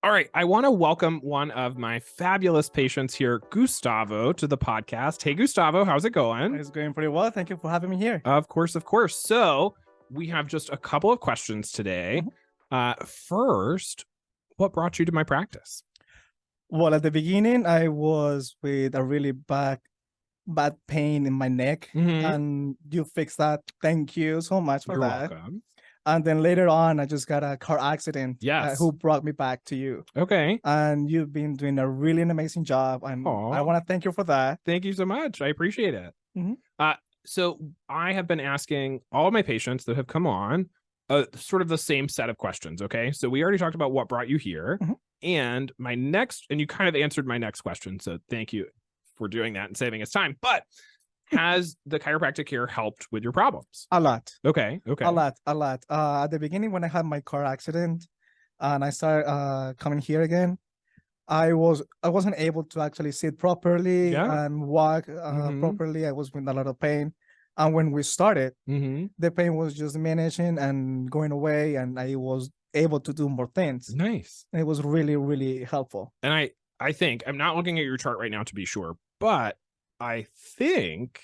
All right. I want to welcome one of my fabulous patients here, Gustavo, to the podcast. Hey, Gustavo, how's it going? It's going pretty well. Thank you for having me here. Of course, of course. So we have just a couple of questions today. First, what brought you to my practice? Well, at the beginning, I was with a really bad pain in my neck, and you fixed that. Thank you so much for that. You're welcome. And then later on, I just got a car accident. Yes. Who brought me back to you. Okay. And you've been doing a really amazing job. And I want to thank you for that. Thank you so much. I appreciate it. So I have been asking all of my patients that have come on sort of the same set of questions. Okay. So we already talked about what brought you here. And you kind of answered my next question. So thank you for doing that and saving us time. But has the chiropractic care helped with your problems? A lot. Okay. A lot. At the beginning, when I had my car accident and I started coming here again, I wasn't able to actually sit properly and walk properly. I was in a lot of pain. And when we started, the pain was just diminishing and going away, and I was able to do more things. Nice. It was really, really helpful. And I think, I'm not looking at your chart right now to be sure, but I think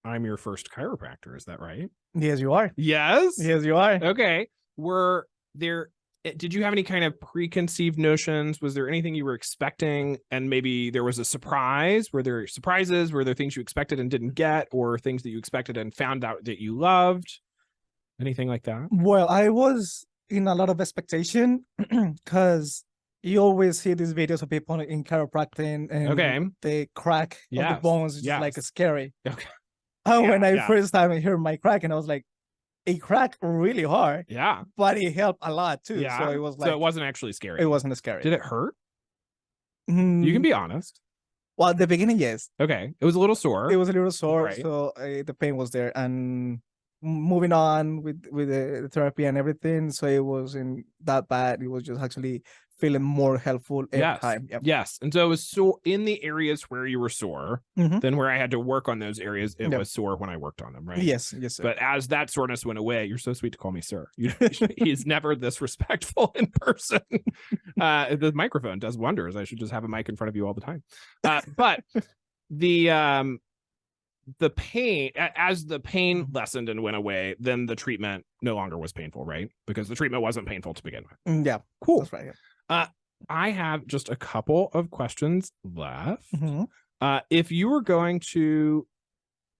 I'm your first chiropractor. Is that right? Yes, you are. Yes? Yes, you are. Okay. Did you have any kind of preconceived notions? Was there anything you were expecting and maybe there was a surprise? Were there surprises? Were there things you expected and didn't get, or things that you expected and found out that you loved? Anything like that? Well, I was in a lot of expectation because you always see these videos of people in chiropractic and they crack of the bones, just like scary. Okay. And when I first time I heard my crack, and I was like, it cracked really hard. Yeah. But it helped a lot too. Yeah. So it was like, so it wasn't actually scary. It wasn't scary. Did it hurt? You can be honest. Well, at the beginning, yes. Okay. It was a little sore. It was a little sore. Right. So the pain was there. And moving on with the therapy and everything, so it wasn't that bad. It was just actually feeling more helpful every time. Yep. Yes. And so it was sore in the areas where you were sore, then where I had to work on those areas, it was sore when I worked on them, right? Yes, sir. But as that soreness went away, you're so sweet to call me sir. He's never this respectful in person. The microphone does wonders. I should just have a mic in front of you all the time. But the pain, as the pain lessened and went away, then the treatment no longer was painful, right? Because the treatment wasn't painful to begin with. Yeah, cool. That's right. I have just a couple of questions left. If you were going to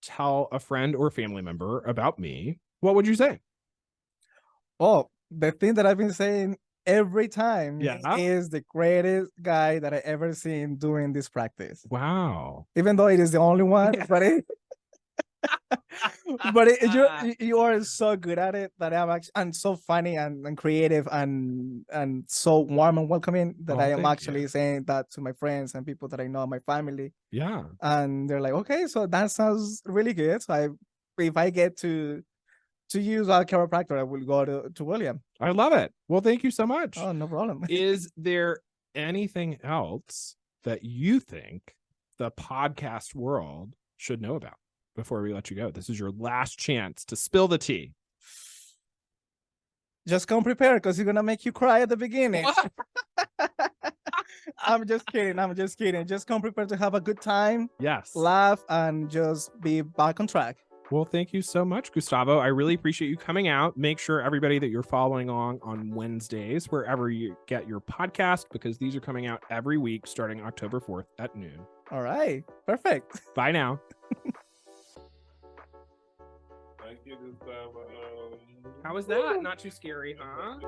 tell a friend or family member about me, what would you say? Oh, the thing that I've been saying every time is the greatest guy that I ever seen doing this practice. Wow. Even though it is the only one, but you are so good at it that I'm actually, and so funny and creative and so warm and welcoming that I am actually saying that to my friends and people that I know, my family. Yeah. And they're like, okay, so that sounds really good. So if I get to use our chiropractor, I will go to William. I love it. Well, thank you so much. Oh, no problem. Is there anything else that you think the podcast world should know about before we let you go? This is your last chance to spill the tea. Just come prepared, because you're going to make you cry at the beginning. I'm just kidding. Just come prepared to have a good time. Yes. Laugh and just be back on track. Well, thank you so much, Gustavo. I really appreciate you coming out. Make sure everybody that you're following on Wednesdays, wherever you get your podcast, because these are coming out every week starting October 4th at noon. All right. Perfect. Bye now. Thank you, Gustavo. How was that? Not too scary, huh?